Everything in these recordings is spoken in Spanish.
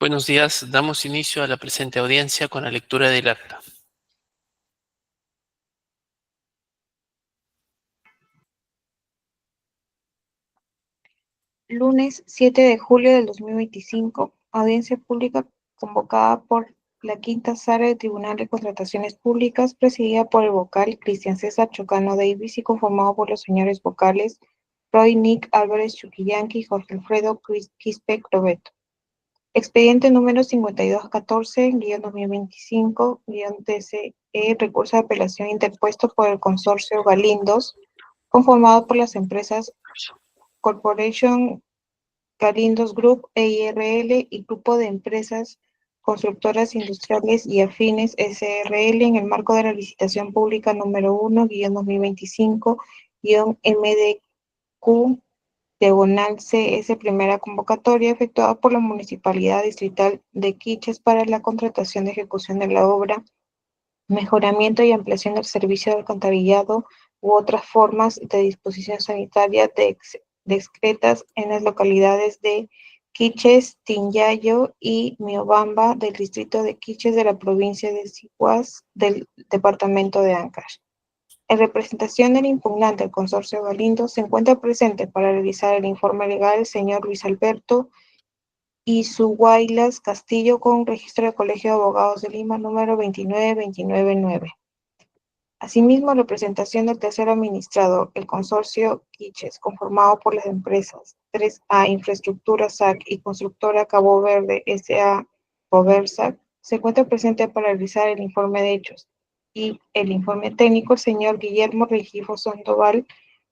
Buenos días, damos inicio a la presente audiencia con la lectura del acta. Lunes 7 de julio del 2025, audiencia pública convocada por la Quinta Sala del Tribunal de Contrataciones Públicas, presidida por el vocal Cristian César Chocano Davis y conformado por los señores vocales Roy Nick Álvarez Chuquillanqui y Jorge Alfredo Quispe Cloveto. Expediente número 5214-2025-TCE, recurso de apelación interpuesto por el consorcio Galindos, conformado por las empresas Corporation Galindos Group EIRL y Grupo de Empresas Constructoras Industriales y Afines SRL en el marco de la licitación pública número 1-2025-MDQ-CS primera convocatoria efectuada por la Municipalidad Distrital de Quiches para la contratación de ejecución de la obra, mejoramiento y ampliación del servicio de alcantarillado u otras formas de disposición sanitaria descritas en las localidades de Quiches, Tinyayo y Miobamba del distrito de Quiches de la provincia de Sihuas del departamento de Ancash. En representación del impugnante, el consorcio Galindo, se encuentra presente para realizar el informe legal el señor Luis Alberto Izuguaylas Castillo, con registro de Colegio de Abogados de Lima número 29299. Asimismo, la representación del tercer administrador, el consorcio Quiches, conformado por las empresas 3A Infraestructura SAC y Constructora Cabo Verde S.A. Coversac, se encuentra presente para realizar el informe de hechos y el informe técnico el señor Guillermo Regifo Sandoval,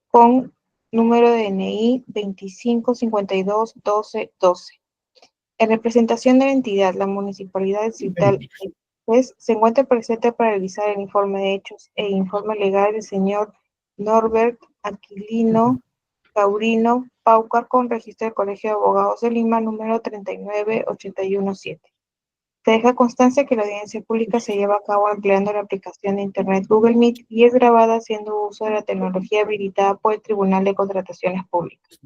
con número de DNI 25521212. En representación de la entidad, la Municipalidad Distrital de se encuentra presente para realizar el informe de hechos e informe legal del señor Norbert Aquilino Taurino Paucar, con registro del Colegio de Abogados de Lima número 39817. Se deja constancia que la audiencia pública se lleva a cabo empleando la aplicación de Internet Google Meet y es grabada haciendo uso de la tecnología habilitada por el Tribunal de Contrataciones Públicas.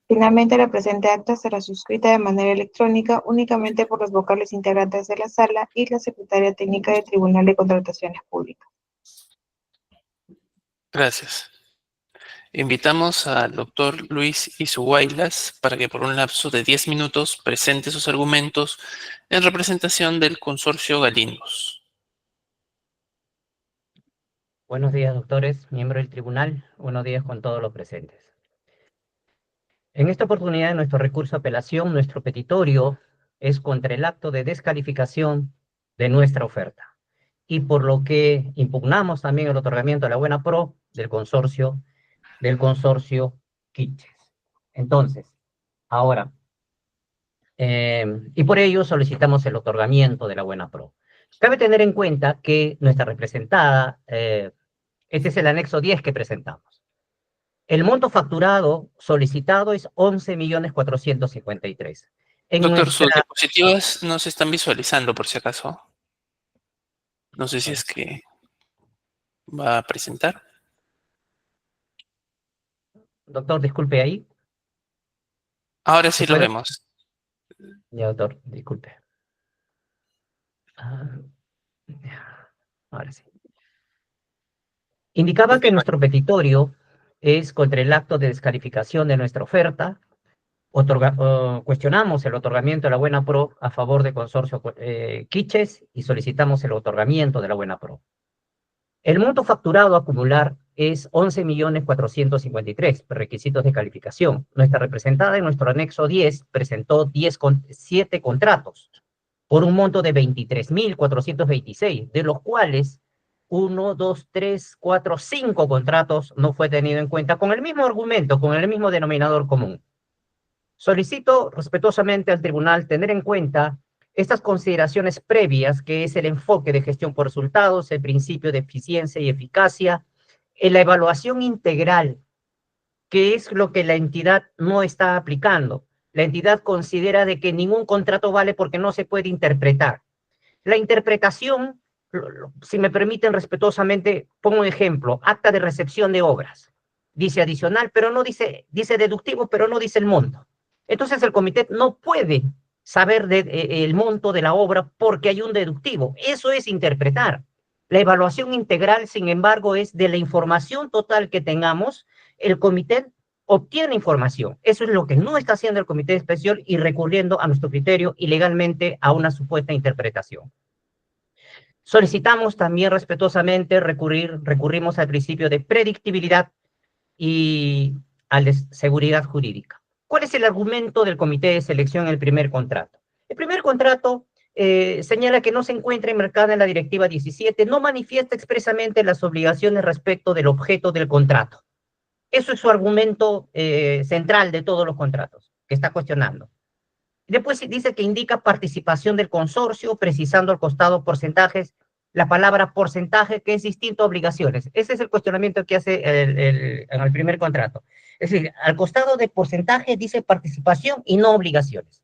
Finalmente, la presente acta será suscrita de manera electrónica únicamente por los vocales integrantes de la sala y la secretaria técnica del Tribunal de Contrataciones Públicas. Gracias. Invitamos al doctor Luis Izuguaylas para que por un lapso de 10 minutos presente sus argumentos en representación del consorcio Galindos. Buenos días, doctores, miembros del tribunal. Buenos días con todos los presentes. En esta oportunidad, nuestro recurso de apelación, nuestro petitorio, es contra el acto de descalificación de nuestra oferta, y por lo que impugnamos también el otorgamiento de la buena pro del consorcio Quiches. Entonces, ahora, y por ello solicitamos el otorgamiento de la buena pro. Cabe tener en cuenta que nuestra representada, este es el anexo 10 que presentamos. El monto facturado solicitado es 11.453.000. Doctor, sus diapositivas no se están visualizando por si acaso. No sé si es que va a presentar. Doctor, disculpe ahí. Ahora sí lo vemos. Ya, doctor, disculpe. Ahora sí. Indicaba que nuestro petitorio es contra el acto de descalificación de nuestra oferta. Cuestionamos el otorgamiento de la buena pro a favor del consorcio Quiches y solicitamos el otorgamiento de la buena pro. El monto facturado acumular es 11.453.000, requisitos de calificación. Nuestra representada en nuestro anexo 10 presentó 7 contratos por un monto de 23.426, de los cuales 1, 2, 3, 4, 5 contratos no fue tenido en cuenta, con el mismo argumento, con el mismo denominador común. Solicito respetuosamente al tribunal tener en cuenta estas consideraciones previas, que es el enfoque de gestión por resultados, el principio de eficiencia y eficacia, en la evaluación integral, que es lo que la entidad no está aplicando. La entidad considera de que ningún contrato vale porque no se puede interpretar. La interpretación, si me permiten respetuosamente, pongo un ejemplo: acta de recepción de obras. Dice adicional, pero no dice deductivo, pero no dice el monto. Entonces el comité no puede saber el monto de la obra porque hay un deductivo. Eso es interpretar. La evaluación integral, sin embargo, es de la información total que tengamos, el comité obtiene información. Eso es lo que no está haciendo el comité especial y recurriendo a nuestro criterio y legalmente a una supuesta interpretación. Solicitamos también respetuosamente recurrimos al principio de predictibilidad y a la seguridad jurídica. ¿Cuál es el argumento del comité de selección en el primer contrato? El primer contrato señala que no se encuentra enmarcada en la directiva 17, no manifiesta expresamente las obligaciones respecto del objeto del contrato. Eso es su argumento central de todos los contratos que está cuestionando. Después dice que indica participación del consorcio, precisando al costado porcentajes, la palabra porcentaje que es distinto a obligaciones. Ese es el cuestionamiento que hace en el primer contrato. Es decir, al costado de porcentaje dice participación y no obligaciones.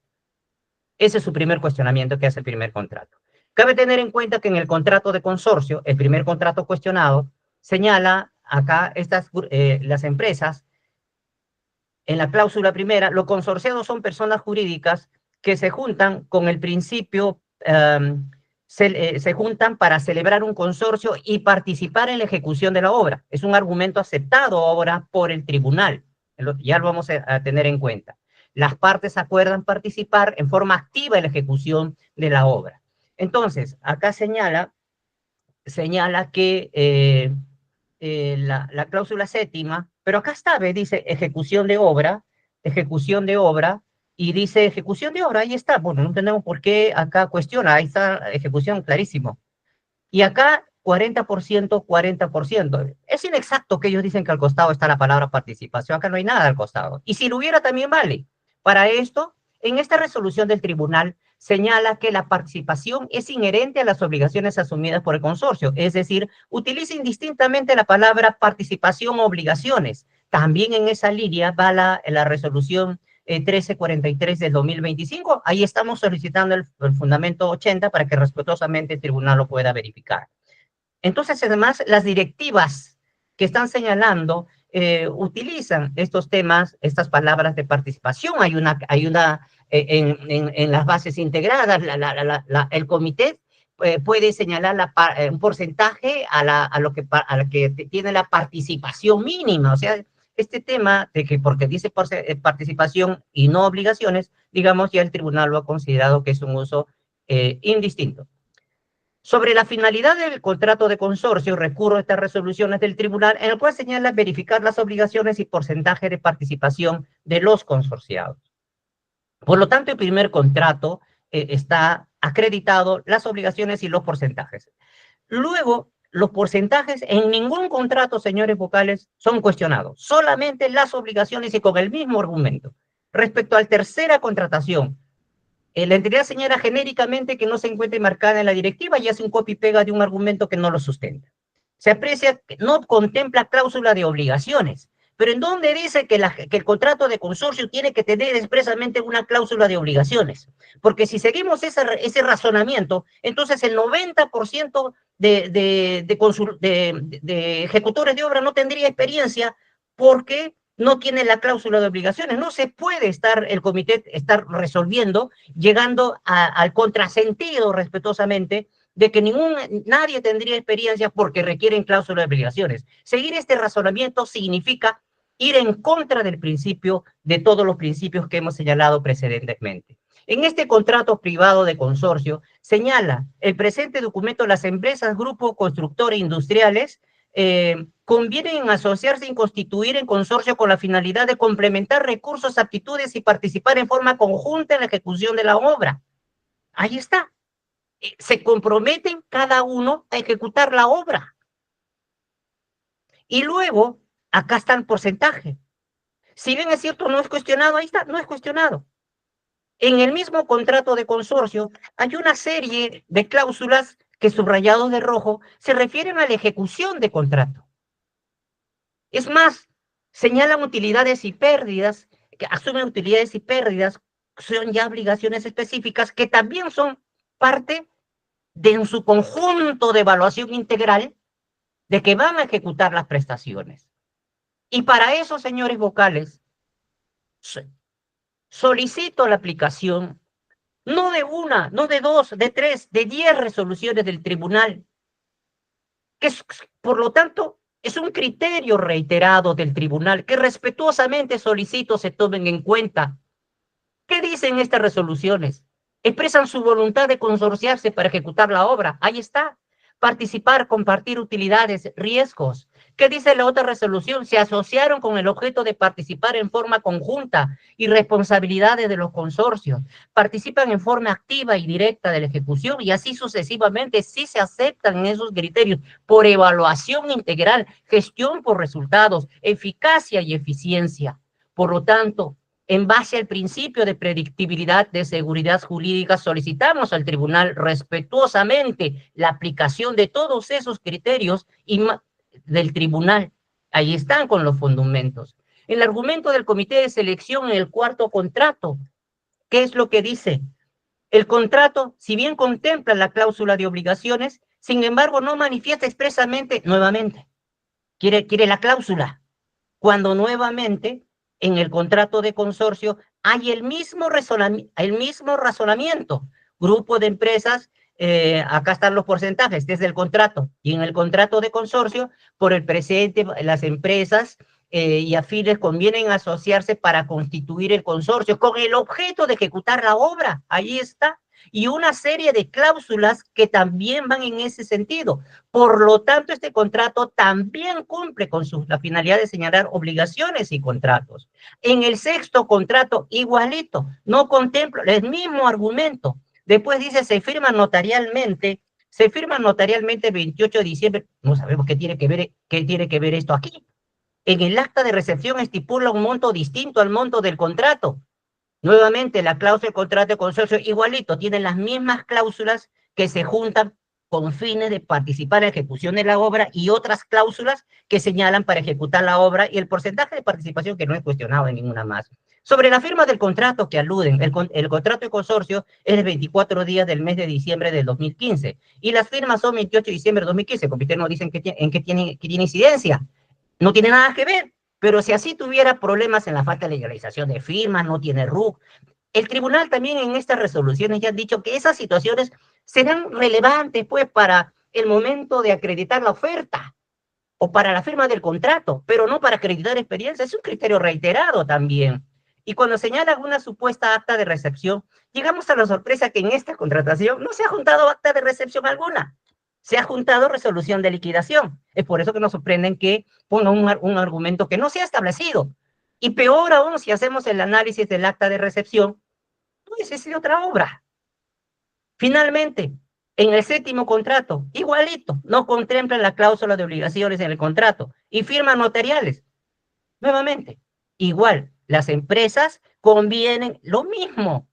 Ese es su primer cuestionamiento que hace el primer contrato. Cabe tener en cuenta que en el contrato de consorcio, el primer contrato cuestionado, señala acá las empresas, en la cláusula primera, los consorciados son personas jurídicas que se juntan con el principio, se juntan para celebrar un consorcio y participar en la ejecución de la obra. Es un argumento aceptado ahora por el tribunal. Ya lo vamos a tener en cuenta. Las partes acuerdan participar en forma activa en la ejecución de la obra. Entonces, acá señala que la cláusula séptima, pero acá está, ¿ve? Dice ejecución de obra, y dice ejecución de obra, ahí está. Bueno, no tenemos por qué acá cuestiona, ahí está ejecución, clarísimo. Y acá 40%, 40%. Es inexacto que ellos dicen que al costado está la palabra participación, acá no hay nada al costado. Y si lo hubiera también vale. Para esto, en esta resolución del tribunal señala que la participación es inherente a las obligaciones asumidas por el consorcio, es decir, utiliza indistintamente la palabra participación o obligaciones. También en esa línea va la resolución 1343 del 2025, ahí estamos solicitando el fundamento 80 para que respetuosamente el tribunal lo pueda verificar. Entonces, además, las directivas que están señalando utilizan estos temas, estas palabras de participación. Hay una en las bases integradas, el comité puede señalar un porcentaje a lo que tiene la participación mínima. O sea, este tema de que porque dice participación y no obligaciones, digamos, ya el tribunal lo ha considerado que es un uso indistinto. Sobre la finalidad del contrato de consorcio, recurro a estas resoluciones del tribunal, en el cual señala verificar las obligaciones y porcentaje de participación de los consorciados. Por lo tanto, el primer contrato está acreditado las obligaciones y los porcentajes. Luego, los porcentajes en ningún contrato, señores vocales, son cuestionados. Solamente las obligaciones y con el mismo argumento. Respecto a la tercera contratación, la entidad señala genéricamente que no se encuentre marcada en la directiva y hace un copy-pega de un argumento que no lo sustenta. Se aprecia que no contempla cláusula de obligaciones, pero ¿en dónde dice que el contrato de consorcio tiene que tener expresamente una cláusula de obligaciones? Porque si seguimos ese razonamiento, entonces el 90% de ejecutores de obra no tendría experiencia porque no tiene la cláusula de obligaciones. No se puede el comité estar resolviendo, llegando al contrasentido respetuosamente de que nadie tendría experiencia porque requieren cláusula de obligaciones. Seguir este razonamiento significa ir en contra del principio, de todos los principios que hemos señalado precedentemente. En este contrato privado de consorcio señala el presente documento: las empresas, grupos, constructores industriales convienen asociarse y constituir en consorcio con la finalidad de complementar recursos, aptitudes y participar en forma conjunta en la ejecución de la obra. Ahí está. Se comprometen cada uno a ejecutar la obra. Y luego, acá está el porcentaje. Si bien es cierto, no es cuestionado, ahí está, no es cuestionado. En el mismo contrato de consorcio hay una serie de cláusulas que, subrayados de rojo, se refieren a la ejecución de contrato. Es más, señalan utilidades y pérdidas, que asumen utilidades y pérdidas, son ya obligaciones específicas que también son parte de su conjunto de evaluación integral de que van a ejecutar las prestaciones. Y para eso, señores vocales, solicito la aplicación no de una, no de dos, de tres, de 10 resoluciones del tribunal, que es, por lo tanto, es un criterio reiterado del tribunal que respetuosamente solicito se tomen en cuenta. ¿Qué dicen estas resoluciones? Expresan su voluntad de consorciarse para ejecutar la obra. Ahí está. Participar, compartir utilidades, riesgos. ¿Qué dice la otra resolución? Se asociaron con el objeto de participar en forma conjunta y responsabilidades de los consorcios. Participan en forma activa y directa de la ejecución y así sucesivamente si se aceptan esos criterios por evaluación integral, gestión por resultados, eficacia y eficiencia. Por lo tanto, en base al principio de predictibilidad de seguridad jurídica, solicitamos al tribunal respetuosamente la aplicación de todos esos criterios del tribunal. Ahí están con los fundamentos. El argumento del comité de selección en el cuarto contrato, ¿qué es lo que dice? El contrato, si bien contempla la cláusula de obligaciones, sin embargo no manifiesta expresamente, nuevamente, quiere la cláusula, cuando nuevamente en el contrato de consorcio hay el mismo razonamiento. Grupo de empresas, acá están los porcentajes desde el contrato, y en el contrato de consorcio, por el presente, las empresas y afines convienen asociarse para constituir el consorcio con el objeto de ejecutar la obra. Ahí está. Y una serie de cláusulas que también van en ese sentido. Por lo tanto, este contrato también cumple con la finalidad de señalar obligaciones y contratos. En el sexto contrato, igualito, no contempla el mismo argumento. Después dice, se firma notarialmente el 28 de diciembre. No sabemos qué tiene que ver esto aquí. En el acta de recepción estipula un monto distinto al monto del contrato. Nuevamente, la cláusula del contrato de consorcio igualito, tienen las mismas cláusulas que se juntan con fines de participar en la ejecución de la obra y otras cláusulas que señalan para ejecutar la obra y el porcentaje de participación que no es cuestionado en ninguna más. Sobre la firma del contrato que aluden, el contrato de consorcio es de 24 días del mes de diciembre del 2015 y las firmas son 28 de diciembre de 2015, porque ustedes no dicen en qué tiene incidencia. No tiene nada que ver. Pero si así tuviera problemas en la falta de legalización de firmas, no tiene RUC. El tribunal también en estas resoluciones ya ha dicho que esas situaciones serán relevantes pues para el momento de acreditar la oferta o para la firma del contrato, pero no para acreditar experiencia. Es un criterio reiterado también. Y cuando señala alguna supuesta acta de recepción, llegamos a la sorpresa que en esta contratación no se ha juntado acta de recepción alguna. Se ha juntado resolución de liquidación. Es por eso que nos sorprenden que pongan un argumento que no se ha establecido. Y peor aún, si hacemos el análisis del acta de recepción, pues es de otra obra. Finalmente, en el séptimo contrato, igualito, no contemplan la cláusula de obligaciones en el contrato y firmas notariales. Nuevamente, igual, las empresas convienen lo mismo.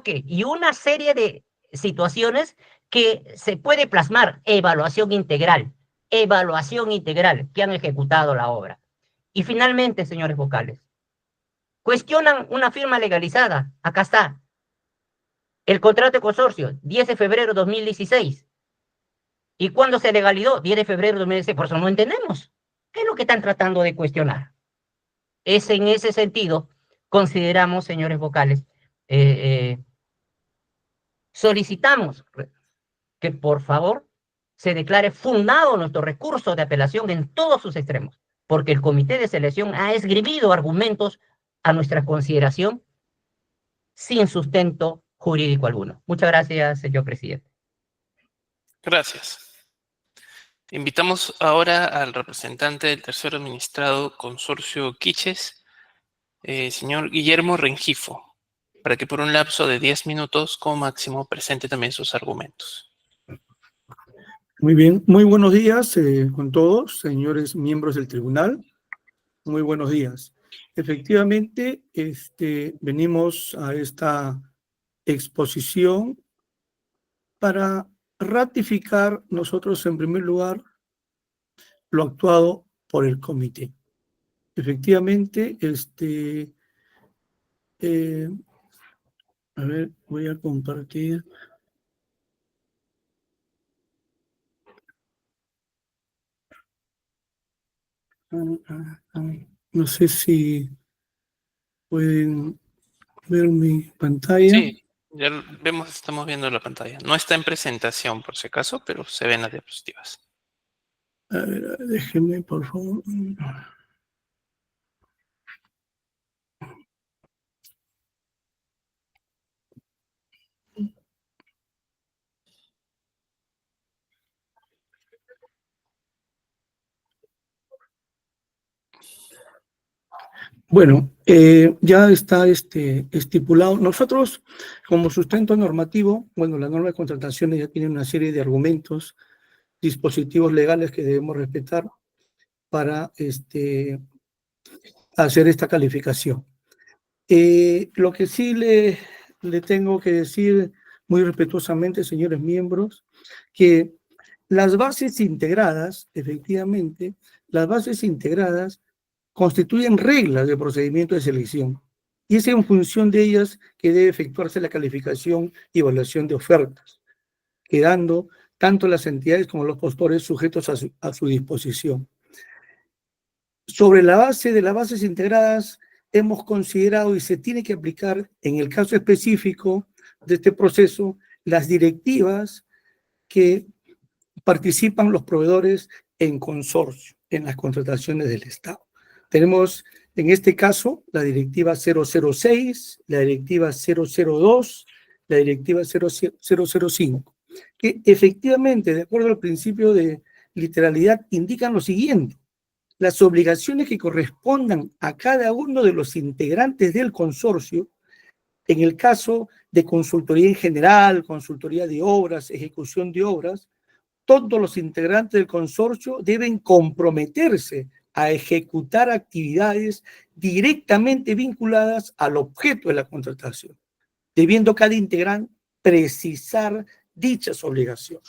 Y una serie de situaciones que se puede plasmar, evaluación integral, que han ejecutado la obra. Y finalmente, señores vocales, cuestionan una firma legalizada. Acá está. El contrato de consorcio, 10 de febrero de 2016. ¿Y cuándo se legalizó? 10 de febrero de 2016. Por eso no entendemos. ¿Qué es lo que están tratando de cuestionar? En ese sentido, consideramos, señores vocales, solicitamos que por favor se declare fundado nuestro recurso de apelación en todos sus extremos, porque el comité de selección ha esgrimido argumentos a nuestra consideración sin sustento jurídico alguno. Muchas gracias, señor presidente. Gracias. Invitamos ahora al representante del tercer administrado consorcio Quiches, señor Guillermo Rengifo, para que por un lapso de 10 minutos como máximo presente también sus argumentos. Muy bien, muy buenos días con todos, señores miembros del tribunal. Muy buenos días. Efectivamente, venimos a esta exposición para ratificar nosotros, en primer lugar, lo actuado por el comité. Efectivamente, a ver, voy a compartir. No sé si pueden ver mi pantalla. Sí, Ya vemos, estamos viendo la pantalla. No está en presentación, por si acaso, pero se ven las diapositivas. A ver, déjeme, por favor. Bueno, ya está estipulado. Nosotros, como sustento normativo, bueno, la norma de contrataciones ya tiene una serie de argumentos, dispositivos legales que debemos respetar para hacer esta calificación. Lo que sí le tengo que decir muy respetuosamente, señores miembros, que las bases integradas, efectivamente, las bases integradas constituyen reglas de procedimiento de selección y es en función de ellas que debe efectuarse la calificación y evaluación de ofertas, quedando tanto las entidades como los postores sujetos a su disposición. Sobre la base de las bases integradas, hemos considerado y se tiene que aplicar en el caso específico de este proceso las directivas que participan los proveedores en consorcio, en las contrataciones del Estado. Tenemos en este caso la directiva 006, la directiva 002, la directiva 005, que efectivamente, de acuerdo al principio de literalidad, indican lo siguiente: las obligaciones que correspondan a cada uno de los integrantes del consorcio, en el caso de consultoría en general, consultoría de obras, ejecución de obras, todos los integrantes del consorcio deben comprometerse a ejecutar actividades directamente vinculadas al objeto de la contratación, debiendo cada integrante precisar dichas obligaciones.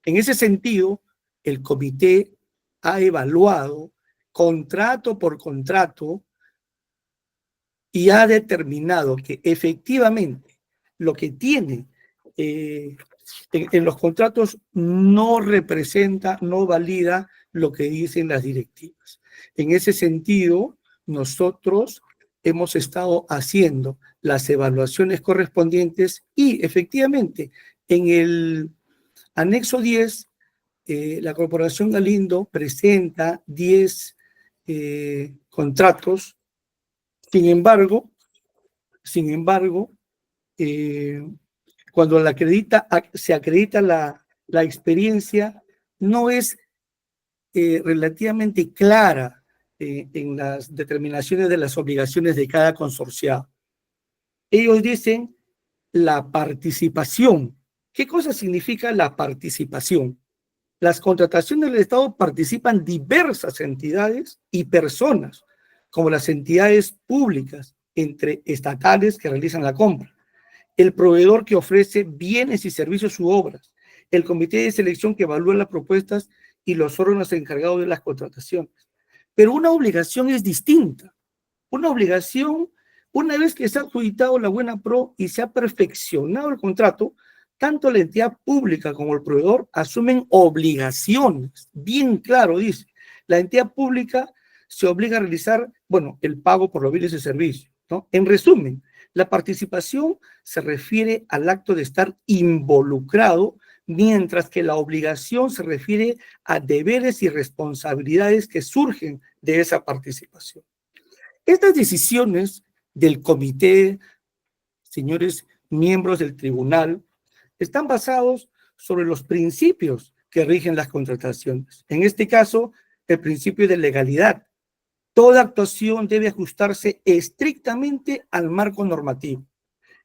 En ese sentido, el comité ha evaluado contrato por contrato y ha determinado que efectivamente lo que tiene en los contratos no representa, no valida lo que dicen las directivas. En ese sentido, nosotros hemos estado haciendo las evaluaciones correspondientes y efectivamente en el anexo 10, la Corporación Galindo presenta 10 contratos. Sin embargo, cuando se acredita la experiencia, no es relativamente clara en las determinaciones de las obligaciones de cada consorciado. Ellos dicen la participación. ¿Qué cosa significa la participación? Las contrataciones del Estado participan diversas entidades y personas, como las entidades públicas, entre estatales que realizan la compra, el proveedor que ofrece bienes y servicios u obras, el comité de selección que evalúa las propuestas y los órganos encargados de las contrataciones. Pero una obligación es distinta. Una obligación, una vez que se ha adjudicado la buena pro y se ha perfeccionado el contrato, tanto la entidad pública como el proveedor asumen obligaciones. Bien claro dice, la entidad pública se obliga a realizar, bueno, el pago por los bienes y servicios, ¿no? En resumen, la participación se refiere al acto de estar involucrado, mientras que la obligación se refiere a deberes y responsabilidades que surgen de esa participación. Estas decisiones del comité, señores miembros del tribunal, están basados sobre los principios que rigen las contrataciones. En este caso, el principio de legalidad. Toda actuación debe ajustarse estrictamente al marco normativo.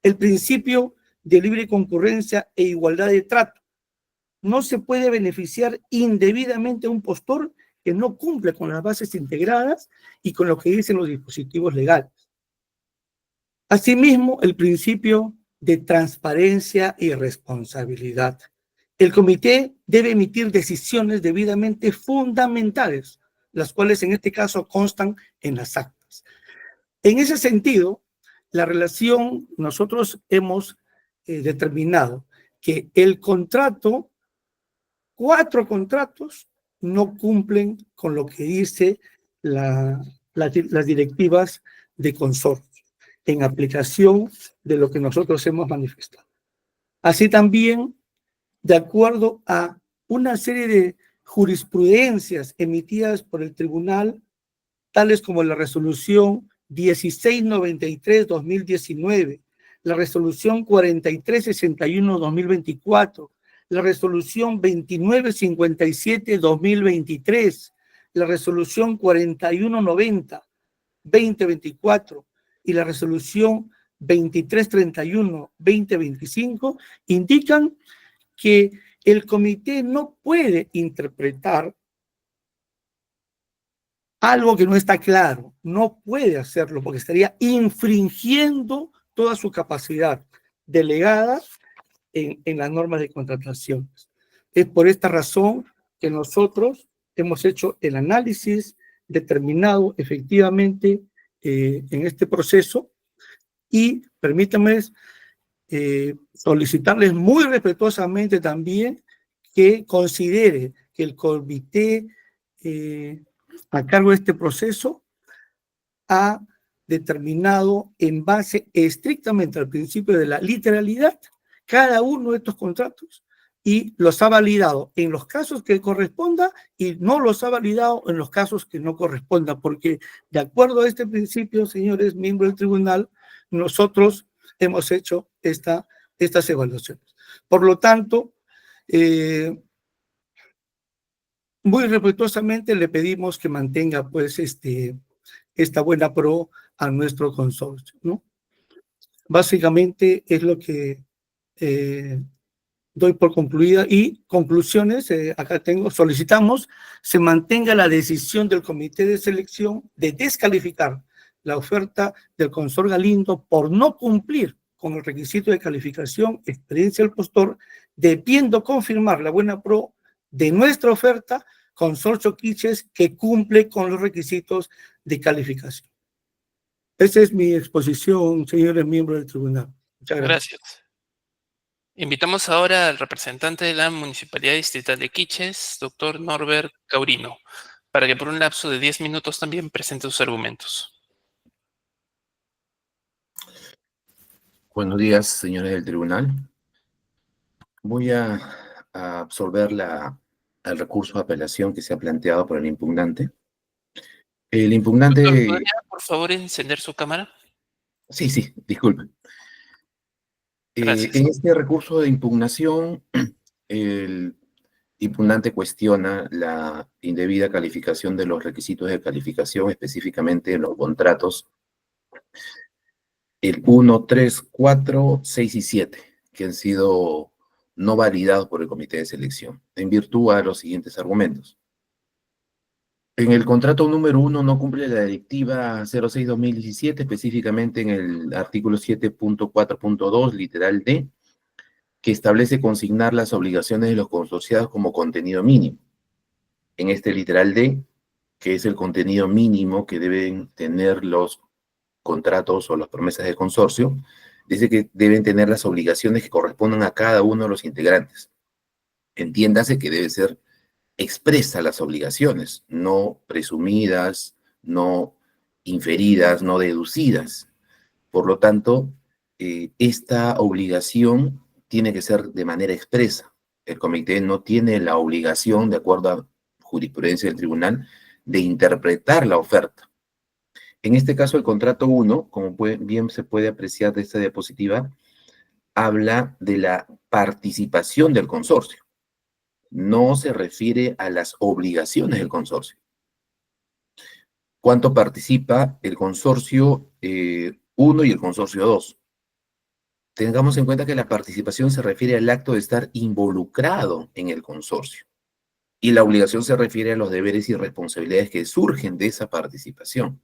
El principio de libre concurrencia e igualdad de trato. No se puede beneficiar indebidamente a un postor que no cumple con las bases integradas y con lo que dicen los dispositivos legales. Asimismo, el principio de transparencia y responsabilidad. El comité debe emitir decisiones debidamente fundamentales, las cuales en este caso constan en las actas. En ese sentido, la relación, nosotros hemos determinado que el contrato, 4 contratos, no cumplen con lo que dice las directivas de consorcio. en aplicación de lo que nosotros hemos manifestado. Así también, de acuerdo a una serie de jurisprudencias emitidas por el tribunal, tales como la resolución 1693-2019, la resolución 4361-2024, la resolución 2957-2023, la resolución 4190-2024 y la resolución 2331-2025 indican que el comité no puede interpretar algo que no está claro, no puede hacerlo porque estaría infringiendo toda su capacidad delegada en las normas de contratación. Es por esta razón que nosotros hemos hecho el análisis determinado efectivamente en este proceso y permítanme solicitarles muy respetuosamente también que considere que el comité a cargo de este proceso ha determinado en base estrictamente al principio de la literalidad cada uno de estos contratos y los ha validado en los casos que corresponda y no los ha validado en los casos que no corresponda, porque de acuerdo a este principio, señores miembros del tribunal, nosotros hemos hecho estas evaluaciones. Por lo tanto, muy respetuosamente le pedimos que mantenga pues esta buena pro a nuestro consorcio, ¿no? Básicamente es lo que doy por concluida y conclusiones, acá tengo, solicitamos se mantenga la decisión del comité de selección de descalificar la oferta del consorcio Galindo por no cumplir con el requisito de calificación, experiencia del postor, debiendo confirmar la buena pro de nuestra oferta, consorcio Quiches, que cumple con los requisitos de calificación. Esa es mi exposición, señores miembros del tribunal. Muchas gracias. Gracias. Invitamos ahora al representante de la Municipalidad Distrital de Quiches, doctor Norbert Caurino, para que por un lapso de 10 minutos también presente sus argumentos. Buenos días, señores del tribunal. Voy a absolver el recurso de apelación que se ha planteado por el impugnante. El impugnante... Doctor, ¿podría, por favor, encender su cámara? Sí, disculpe. Gracias. En este recurso de impugnación, el impugnante cuestiona la indebida calificación de los requisitos de calificación, específicamente en los contratos el 1, 3, 4, 6 y 7, que han sido no validados por el comité de selección, en virtud a los siguientes argumentos. En el contrato número 1 no cumple la directiva 06-2017, específicamente en el artículo 7.4.2, literal D, que establece consignar las obligaciones de los consorciados como contenido mínimo. En este literal D, que es el contenido mínimo que deben tener los contratos o las promesas de consorcio, dice que deben tener las obligaciones que correspondan a cada uno de los integrantes. Entiéndase que debe ser expresa las obligaciones, no presumidas, no inferidas, no deducidas. Por lo tanto, esta obligación tiene que ser de manera expresa. El comité no tiene la obligación, de acuerdo a jurisprudencia del tribunal, de interpretar la oferta. En este caso, el contrato 1, como bien se puede apreciar de esta diapositiva, habla de la participación del consorcio. No se refiere a las obligaciones del consorcio. ¿Cuánto participa el consorcio 1 y el consorcio 2? Tengamos en cuenta que la participación se refiere al acto de estar involucrado en el consorcio. Y la obligación se refiere a los deberes y responsabilidades que surgen de esa participación.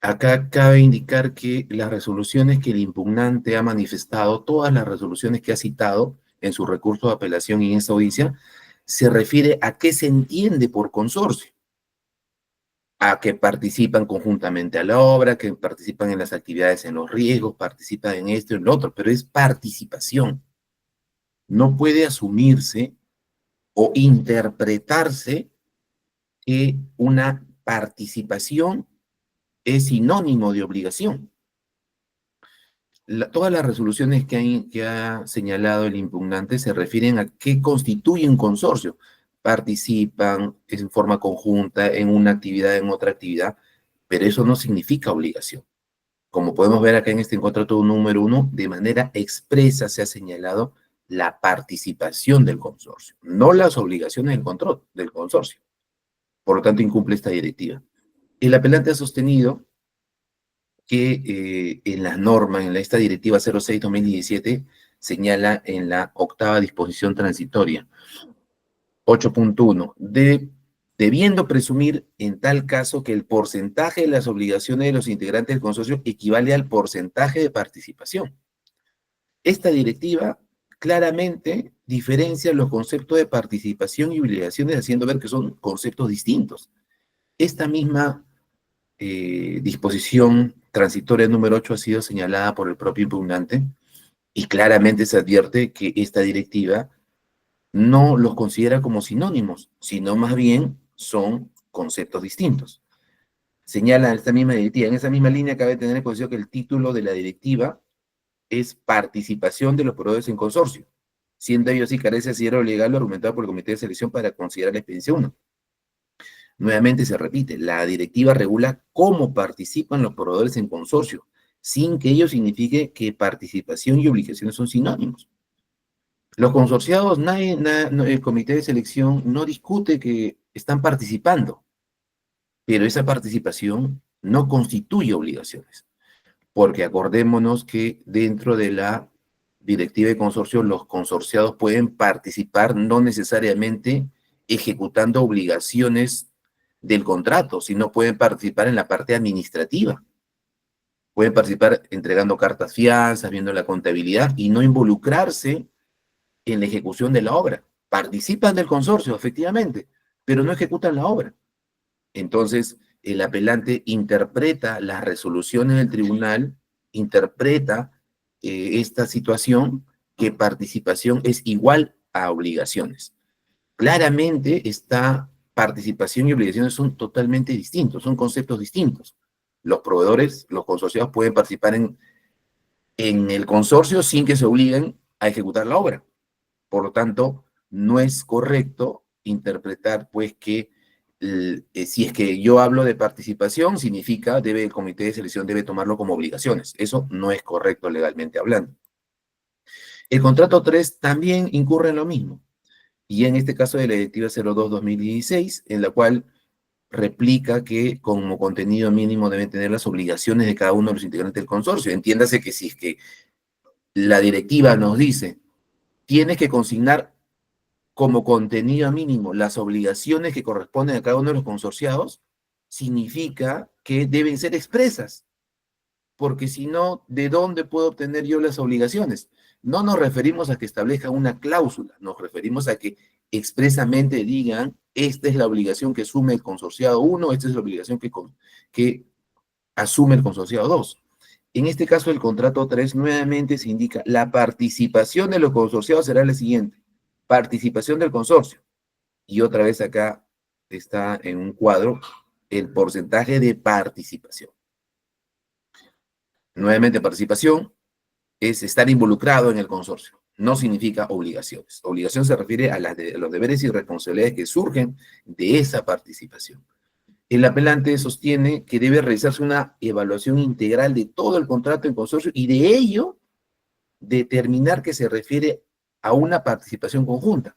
Acá cabe indicar que las resoluciones que el impugnante ha manifestado, todas las resoluciones que ha citado en su recurso de apelación y en esta audiencia, se refiere a qué se entiende por consorcio. A que participan conjuntamente a la obra, que participan en las actividades, en los riesgos, participan en esto y en lo otro, pero es participación. No puede asumirse o interpretarse que una participación es sinónimo de obligación. Todas las resoluciones que ha señalado el impugnante se refieren a qué constituye un consorcio. Participan en forma conjunta en una actividad, en otra actividad, pero eso no significa obligación. Como podemos ver acá en este contrato número 1, de manera expresa se ha señalado la participación del consorcio, no las obligaciones del control del consorcio. Por lo tanto, incumple esta directiva. El apelante ha sostenido que en las normas, en esta directiva 06-2017, señala en la octava disposición transitoria, 8.1, debiendo presumir en tal caso que el porcentaje de las obligaciones de los integrantes del consorcio equivale al porcentaje de participación. Esta directiva claramente diferencia los conceptos de participación y obligaciones, haciendo ver que son conceptos distintos. Esta misma disposición transitoria número 8 ha sido señalada por el propio impugnante y claramente se advierte que esta directiva no los considera como sinónimos, sino más bien son conceptos distintos. Señala esta misma directiva, en esa misma línea cabe tener en consideración que el título de la directiva es participación de los proveedores en consorcio, siendo ello así carece de asidero legal lo argumentado por el Comité de Selección para considerar la experiencia 1. Nuevamente se repite, la directiva regula cómo participan los proveedores en consorcio, sin que ello signifique que participación y obligaciones son sinónimos. Los consorciados, el Comité de Selección no discute que están participando, pero esa participación no constituye obligaciones, porque acordémonos que dentro de la directiva de consorcio los consorciados pueden participar no necesariamente ejecutando obligaciones del contrato, sino pueden participar en la parte administrativa. Pueden participar entregando cartas fianzas, viendo la contabilidad y no involucrarse en la ejecución de la obra. Participan del consorcio, efectivamente, pero no ejecutan la obra. Entonces, el apelante interpreta las resoluciones del tribunal, interpreta esta situación que participación es igual a obligaciones. Claramente esta participación y obligaciones son totalmente distintos, son conceptos distintos. Los proveedores, los consorciados pueden participar en el consorcio sin que se obliguen a ejecutar la obra. Por lo tanto, no es correcto interpretar pues que si es que yo hablo de participación, significa el Comité de Selección debe tomarlo como obligaciones. Eso no es correcto legalmente hablando. El contrato 3 también incurre en lo mismo. Y en este caso de la Directiva 02-2016, en la cual replica que como contenido mínimo deben tener las obligaciones de cada uno de los integrantes del consorcio. Entiéndase que si es que la directiva nos dice, tienes que consignar como contenido mínimo las obligaciones que corresponden a cada uno de los consorciados, significa que deben ser expresas. Porque si no, ¿de dónde puedo obtener yo las obligaciones? No nos referimos a que establezcan una cláusula, nos referimos a que expresamente digan, esta es la obligación que asume el consorciado 1, esta es la obligación que asume el consorciado 2. En este caso, el contrato 3 nuevamente se indica, la participación de los consorciados será la siguiente, participación del consorcio. Y otra vez acá está en un cuadro el porcentaje de participación. Nuevamente, participación es estar involucrado en el consorcio. No significa obligaciones. Obligación se refiere a los deberes y responsabilidades que surgen de esa participación. El apelante sostiene que debe realizarse una evaluación integral de todo el contrato en consorcio y de ello determinar que se refiere a una participación conjunta.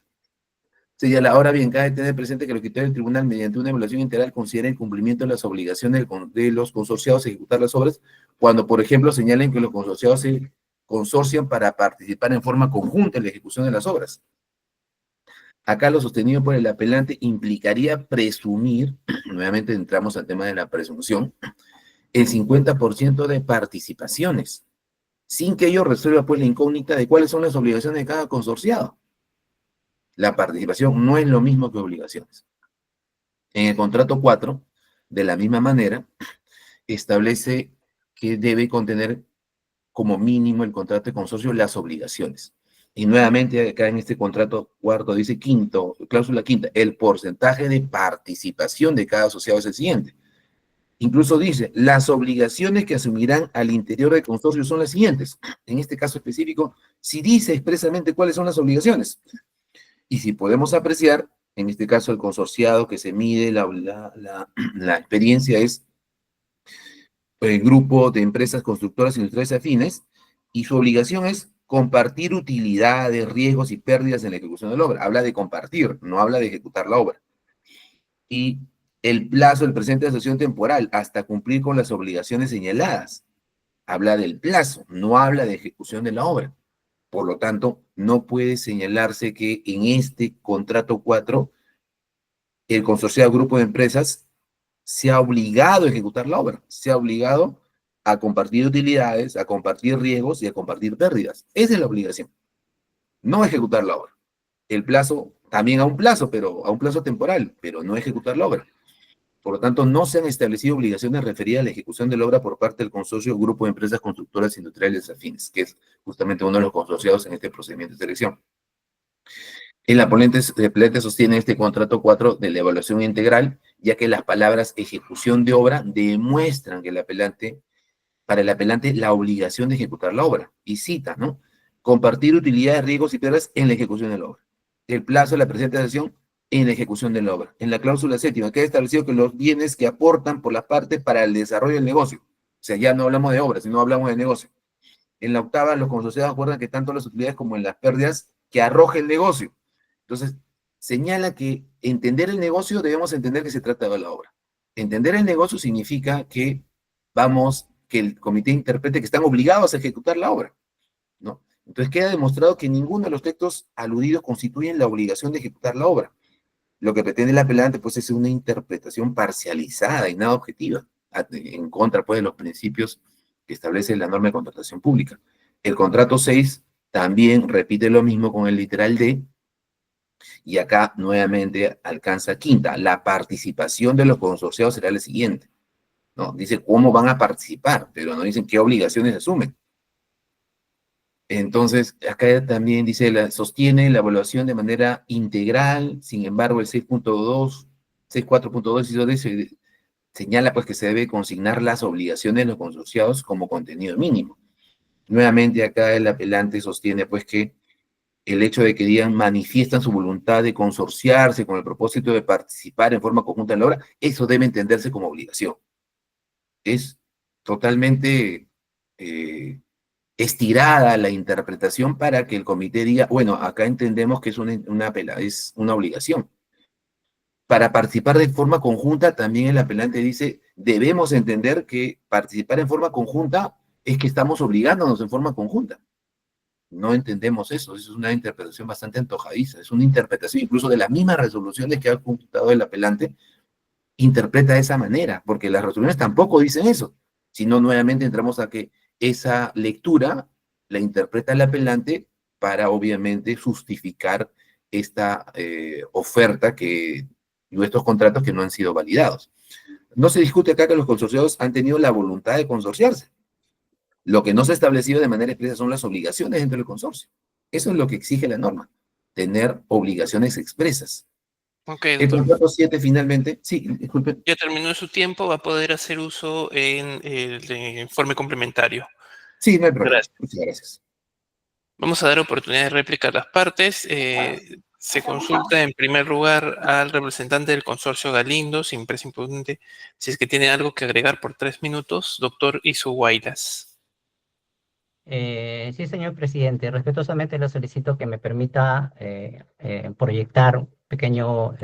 Señala, ahora bien, cabe tener presente que los criterios del tribunal, mediante una evaluación integral, considera el cumplimiento de las obligaciones de los consorciados a ejecutar las obras, cuando, por ejemplo, señalen que los consorciados se consorcian para participar en forma conjunta en la ejecución de las obras. Acá lo sostenido por el apelante implicaría presumir, nuevamente entramos al tema de la presunción, el 50% de participaciones, sin que ello resuelva pues la incógnita de cuáles son las obligaciones de cada consorciado. La participación no es lo mismo que obligaciones. En el contrato 4, de la misma manera, establece que debe contener como mínimo el contrato de consorcio las obligaciones. Y nuevamente acá en este contrato cuarto dice cláusula quinta, el porcentaje de participación de cada asociado es el siguiente. Incluso dice, las obligaciones que asumirán al interior del consorcio son las siguientes. En este caso específico, si dice expresamente cuáles son las obligaciones. Y si podemos apreciar, en este caso el consorciado que se mide, la experiencia es el grupo de empresas constructoras industriales afines, y su obligación es compartir utilidades, riesgos y pérdidas en la ejecución de la obra. Habla de compartir, no habla de ejecutar la obra. Y el plazo del presente de asociación temporal hasta cumplir con las obligaciones señaladas. Habla del plazo, no habla de ejecución de la obra. Por lo tanto, no puede señalarse que en este contrato 4 el consorciado grupo de empresas se ha obligado a ejecutar la obra, se ha obligado a compartir utilidades, a compartir riesgos y a compartir pérdidas. Esa es la obligación, no ejecutar la obra. El plazo, también a un plazo, pero a un plazo temporal, pero no ejecutar la obra. Por lo tanto, no se han establecido obligaciones referidas a la ejecución de la obra por parte del consorcio Grupo de Empresas Constructoras Industriales Afines, que es justamente uno de los consorciados en este procedimiento de selección. El apelante sostiene este contrato 4 de la evaluación integral, ya que las palabras ejecución de obra demuestran que para el apelante la obligación de ejecutar la obra. Y cita, ¿no? Compartir utilidades, riesgos y pérdidas en la ejecución de la obra. El plazo de la presente sesión en la ejecución de la obra. En la cláusula séptima queda establecido que los bienes que aportan por las partes para el desarrollo del negocio. O sea, ya no hablamos de obra, sino hablamos de negocio. En la octava, los consorciados acuerdan que tanto las utilidades como en las pérdidas que arroje el negocio. Entonces, señala que entender el negocio debemos entender que se trata de la obra. Entender el negocio significa que que el comité interprete que están obligados a ejecutar la obra, ¿no? Entonces queda demostrado que ninguno de los textos aludidos constituyen la obligación de ejecutar la obra. Lo que pretende el apelante, pues, es una interpretación parcializada y nada objetiva, en contra, pues, de los principios que establece la norma de contratación pública. El contrato 6 también repite lo mismo con el literal D, y acá nuevamente alcanza quinta. La participación de los consorciados será la siguiente, ¿no? Dice cómo van a participar, pero no dicen qué obligaciones asumen. Entonces, acá también dice, sostiene la evaluación de manera integral. Sin embargo, el 6.2, 6.4.2 señala pues que se debe consignar las obligaciones de los consorciados como contenido mínimo. Nuevamente acá el apelante sostiene pues que el hecho de que digan manifiestan su voluntad de consorciarse con el propósito de participar en forma conjunta en la obra, eso debe entenderse como obligación. Es totalmente estirada la interpretación para que el comité diga, bueno, acá entendemos que es una obligación. Para participar de forma conjunta, también el apelante dice, debemos entender que participar en forma conjunta es que estamos obligándonos en forma conjunta. No entendemos eso es una interpretación bastante antojadiza, es una interpretación incluso de las mismas resoluciones que ha computado el apelante, interpreta de esa manera, porque las resoluciones tampoco dicen eso, sino nuevamente entramos a que esa lectura la interpreta el apelante para obviamente justificar esta oferta y estos contratos que no han sido validados. No se discute acá que los consorciados han tenido la voluntad de consorciarse. Lo que no se ha establecido de manera expresa son las obligaciones dentro del consorcio. Eso es lo que exige la norma, tener obligaciones expresas. Ok, El doctor. contrato 7 finalmente, sí, disculpe. Ya terminó su tiempo, va a poder hacer uso en el informe complementario. Sí, no hay problema. Gracias. Muchas gracias. Vamos a dar oportunidad de réplica a las partes. Se consulta en primer lugar al representante del consorcio Galindo, sin presa imprudente, si es que tiene algo que agregar por 3 minutos, doctor Izuguailas. Sí, señor presidente. Respetuosamente le solicito que me permita proyectar un pequeño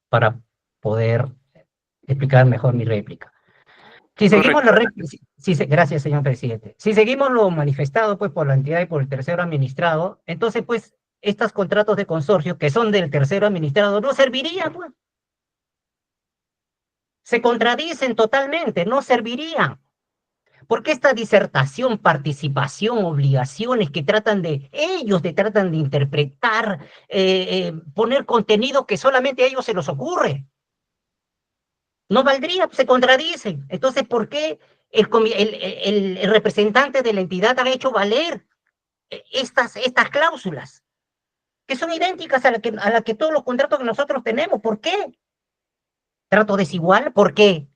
para poder explicar mejor mi réplica. Si seguimos gracias, señor presidente. Si seguimos lo manifestado pues por la entidad y por el tercero administrado, entonces pues estos contratos de consorcio que son del tercero administrado no servirían, pues. Se contradicen totalmente, no servirían. Porque esta disertación, participación, obligaciones que tratan de interpretar, poner contenido que solamente a ellos se les ocurre. No valdría, se contradicen. Entonces, ¿por qué el representante de la entidad ha hecho valer estas cláusulas? Que son idénticas a la que todos los contratos que nosotros tenemos. ¿Por qué? ¿Trato desigual? ¿Por qué?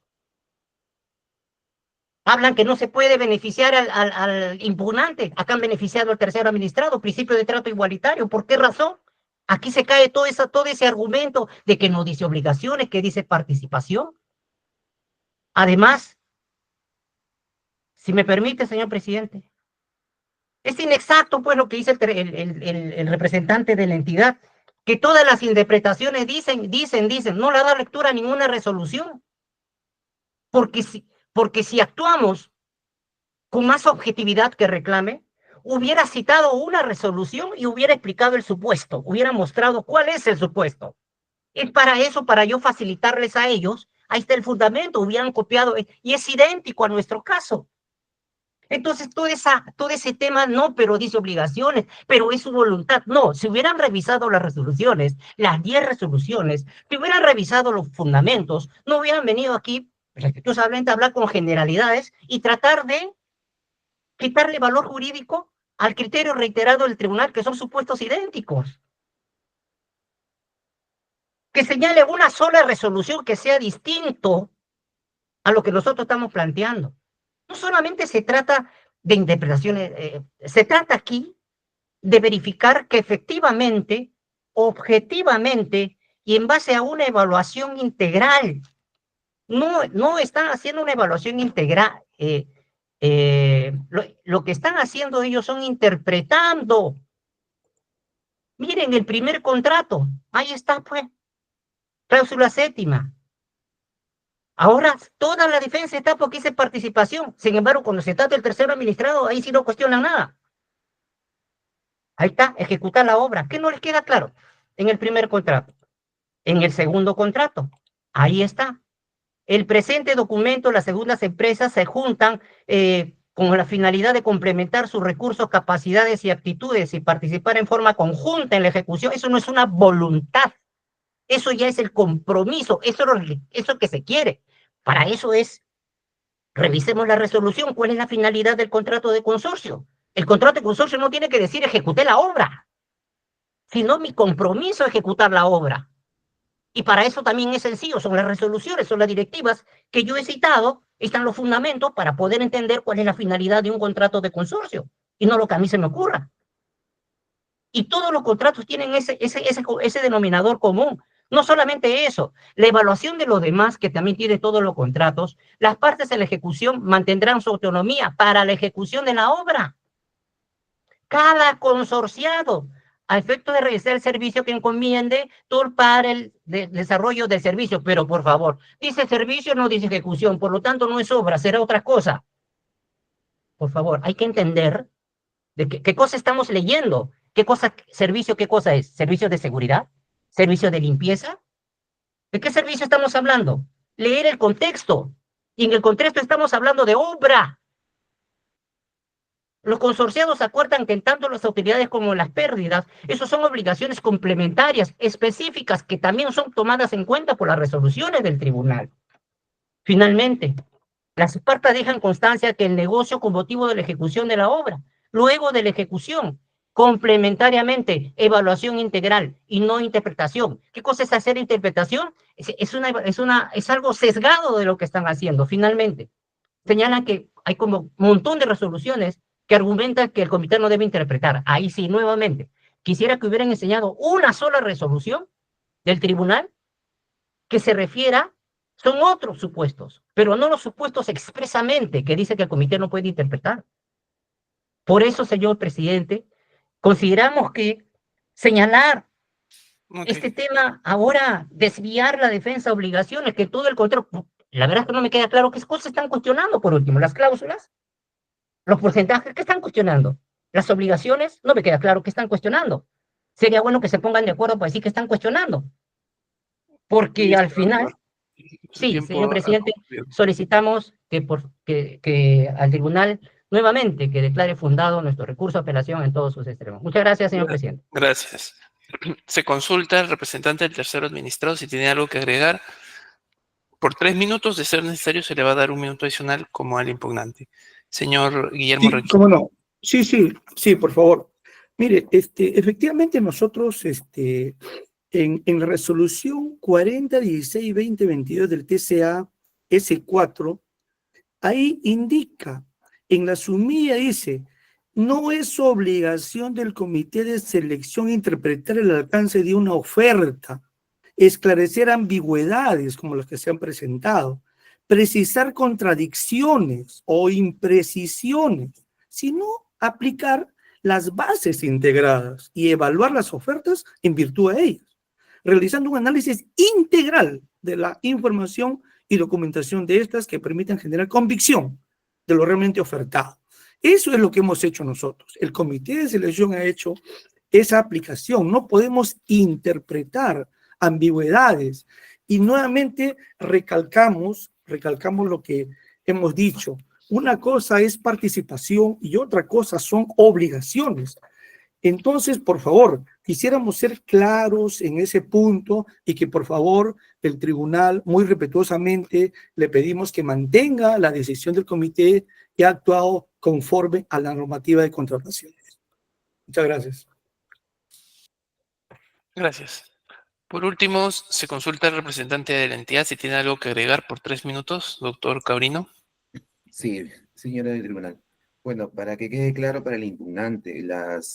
Hablan que no se puede beneficiar al impugnante. Acá han beneficiado al tercero administrado, principio de trato igualitario. ¿Por qué razón? Aquí se cae todo ese argumento de que no dice obligaciones, que dice participación. Además, si me permite, señor presidente, es inexacto pues lo que dice el representante de la entidad, que todas las interpretaciones dicen, no le da lectura a ninguna resolución. Porque si actuamos con más objetividad que reclame, hubiera citado una resolución y hubiera explicado el supuesto, hubiera mostrado cuál es el supuesto. Es para eso, para yo facilitarles a ellos, ahí está el fundamento, hubieran copiado, y es idéntico a nuestro caso. Entonces, todo ese tema, no, pero dice obligaciones, pero es su voluntad. No, si hubieran revisado las resoluciones, las 10 resoluciones, si hubieran revisado los fundamentos, no hubieran venido aquí, respetuosamente, a hablar con generalidades y tratar de quitarle valor jurídico al criterio reiterado del tribunal, que son supuestos idénticos. Que señale una sola resolución que sea distinto a lo que nosotros estamos planteando. No solamente se trata de interpretaciones, se trata aquí de verificar que efectivamente, objetivamente y en base a una evaluación integral, no están haciendo una evaluación integral, lo que están haciendo ellos son interpretando. Miren el primer contrato, ahí está pues, cláusula séptima. Ahora toda la defensa está porque dice participación. Sin embargo, cuando se trata del tercero administrado, ahí sí no cuestionan nada. Ahí está, ejecutar la obra. ¿Qué no les queda claro? En el primer contrato. En el segundo contrato, ahí está. El presente documento, las segundas empresas se juntan con la finalidad de complementar sus recursos, capacidades y aptitudes y participar en forma conjunta en la ejecución. Eso no es una voluntad. Eso ya es el compromiso. Eso es lo que se quiere. Para eso es, revisemos la resolución. ¿Cuál es la finalidad del contrato de consorcio? El contrato de consorcio no tiene que decir ejecuté la obra, sino mi compromiso a ejecutar la obra. Y para eso también es sencillo, son las resoluciones, son las directivas que yo he citado, están los fundamentos para poder entender cuál es la finalidad de un contrato de consorcio, y no lo que a mí se me ocurra. Y todos los contratos tienen ese denominador común. No solamente eso, la evaluación de los demás, que también tiene todos los contratos, las partes de la ejecución mantendrán su autonomía para la ejecución de la obra. Cada consorciado, a efecto de realizar el servicio que encomiende, para el desarrollo del servicio. Pero, por favor, dice servicio, no dice ejecución, por lo tanto no es obra, será otra cosa. Por favor, hay que entender de qué cosa estamos leyendo. ¿Qué cosa, servicio, qué cosa es? ¿Servicio de seguridad? ¿Servicio de limpieza? ¿De qué servicio estamos hablando? Leer el contexto. Y en el contexto estamos hablando de obra. Los consorciados acuerdan que en tanto las utilidades como las pérdidas, esos son obligaciones complementarias, específicas, que también son tomadas en cuenta por las resoluciones del tribunal. Finalmente, las partes dejan constancia que el negocio con motivo de la ejecución de la obra, luego de la ejecución, complementariamente, evaluación integral y no interpretación. ¿Qué cosa es hacer interpretación? Es algo sesgado de lo que están haciendo. Finalmente, señalan que hay como un montón de resoluciones que argumentan que el comité no debe interpretar. Ahí sí, nuevamente, quisiera que hubieran enseñado una sola resolución del tribunal que se refiera, son otros supuestos, pero no los supuestos expresamente que dice que el comité no puede interpretar. Por eso, señor presidente, consideramos que señalar este tema ahora, desviar la defensa, obligaciones, que todo el control, la verdad es que no me queda claro qué cosas están cuestionando. Por último, las cláusulas, los porcentajes, ¿qué están cuestionando? Las obligaciones, no me queda claro qué están cuestionando. Sería bueno que se pongan de acuerdo para decir que están cuestionando. Porque al final, sí, señor presidente, solicitamos que al tribunal nuevamente que declare fundado nuestro recurso de apelación en todos sus extremos. Muchas gracias, señor presidente. Gracias. Se consulta al representante del tercero administrado si tiene algo que agregar. Por 3 minutos, de ser necesario, se le va a dar 1 minuto adicional como al impugnante. Señor Guillermo Sí, Requín. cómo no. Sí, por favor. Mire, efectivamente nosotros, en la resolución 4016-2022 del TCA S4, Ahí indica, en la sumilla dice, no es obligación del comité de selección interpretar el alcance de una oferta, esclarecer ambigüedades como las que se han presentado, precisar contradicciones o imprecisiones, sino aplicar las bases integradas y evaluar las ofertas en virtud de ellas, realizando un análisis integral de la información y documentación de estas que permitan generar convicción de lo realmente ofertado. Eso es lo que hemos hecho nosotros. El comité de selección ha hecho esa aplicación. No podemos interpretar ambigüedades. Y nuevamente recalcamos lo que hemos dicho. Una cosa es participación y otra cosa son obligaciones. Entonces, por favor, quisiéramos ser claros en ese punto y que por favor el tribunal, muy respetuosamente, le pedimos que mantenga la decisión del comité y ha actuado conforme a la normativa de contrataciones. Muchas gracias. Gracias. Por último, se consulta al representante de la entidad si tiene algo que agregar por 3 minutos, doctor Cabrino. Sí, señora del tribunal. Bueno, para que quede claro para el impugnante,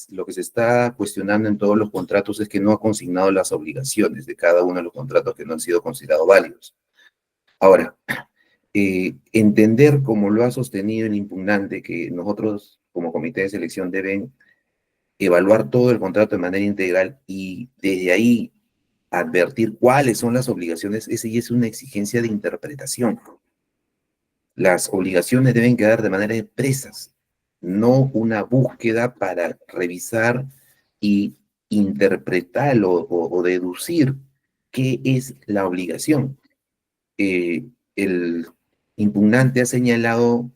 lo que se está cuestionando en todos los contratos es que no ha consignado las obligaciones de cada uno de los contratos que no han sido considerados válidos. Ahora, entender, como lo ha sostenido el impugnante, que nosotros como comité de selección deben evaluar todo el contrato de manera integral y desde ahí advertir cuáles son las obligaciones, esa ya es una exigencia de interpretación. Las obligaciones deben quedar de manera expresas, no una búsqueda para revisar y interpretar o deducir qué es la obligación. El impugnante ha señalado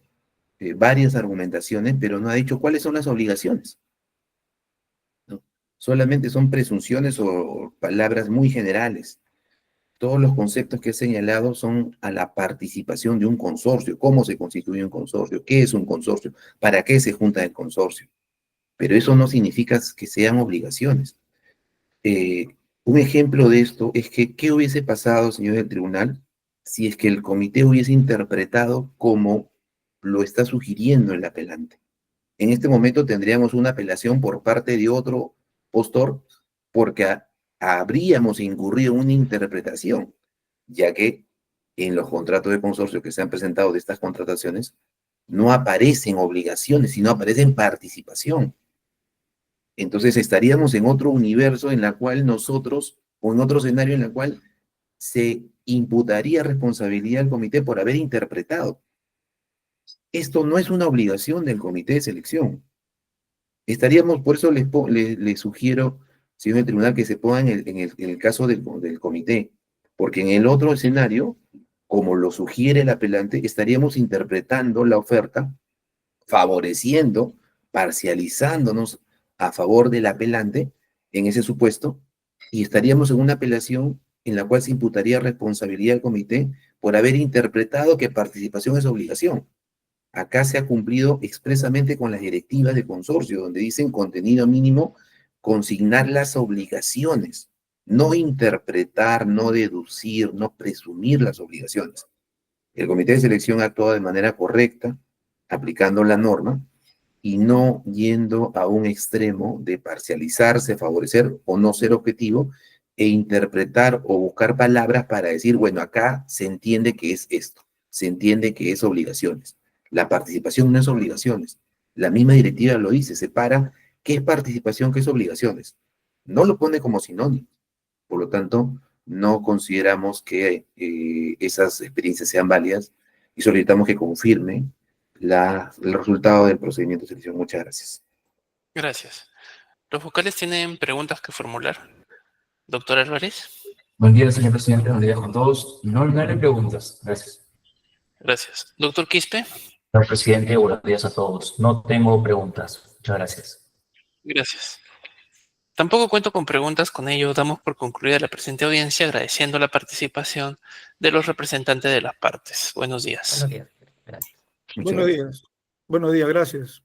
varias argumentaciones, pero no ha dicho cuáles son las obligaciones. ¿No? Solamente son presunciones o palabras muy generales. Todos los conceptos que he señalado son a la participación de un consorcio, cómo se constituye un consorcio, qué es un consorcio, para qué se junta el consorcio. Pero eso no significa que sean obligaciones. Un ejemplo de esto es que, ¿qué hubiese pasado, señor del tribunal, si es que el comité hubiese interpretado como lo está sugiriendo el apelante? En este momento tendríamos una apelación por parte de otro postor porque habríamos incurrido en una interpretación, ya que en los contratos de consorcio que se han presentado de estas contrataciones no aparecen obligaciones, sino aparecen participación. Entonces estaríamos en otro universo en la cual nosotros, o en otro escenario en la cual se imputaría responsabilidad al comité por haber interpretado. Esto no es una obligación del comité de selección. Estaríamos, por eso les sugiero, señor del tribunal, que se pongan en el caso del comité, porque en el otro escenario, como lo sugiere el apelante, estaríamos interpretando la oferta, favoreciendo, parcializándonos a favor del apelante en ese supuesto, y estaríamos en una apelación en la cual se imputaría responsabilidad al comité por haber interpretado que participación es obligación. Acá se ha cumplido expresamente con las directivas de consorcio, donde dicen contenido mínimo, consignar las obligaciones, no interpretar, no deducir, no presumir las obligaciones. El comité de selección ha actuado de manera correcta, aplicando la norma, y no yendo a un extremo de parcializarse, favorecer o no ser objetivo, e interpretar o buscar palabras para decir, bueno, acá se entiende que es esto, se entiende que es obligaciones. La participación no es obligaciones. La misma directiva lo dice, separa qué es participación, qué es obligaciones. No lo pone como sinónimo. Por lo tanto, no consideramos que esas experiencias sean válidas y solicitamos que confirme el resultado del procedimiento de selección. Muchas gracias. Gracias. ¿Los vocales tienen preguntas que formular? Doctor Álvarez. Buen día, señor presidente. Buen día con todos. No hay preguntas. Gracias. Gracias. Doctor Quispe. Señor presidente, buenos días a todos. No tengo preguntas. Muchas gracias. Gracias. Tampoco cuento con preguntas, con ello damos por concluida la presente audiencia agradeciendo la participación de los representantes de las partes. Buenos días. Buenos días. Gracias. Muchas Buenos gracias. días. Buenos días, gracias.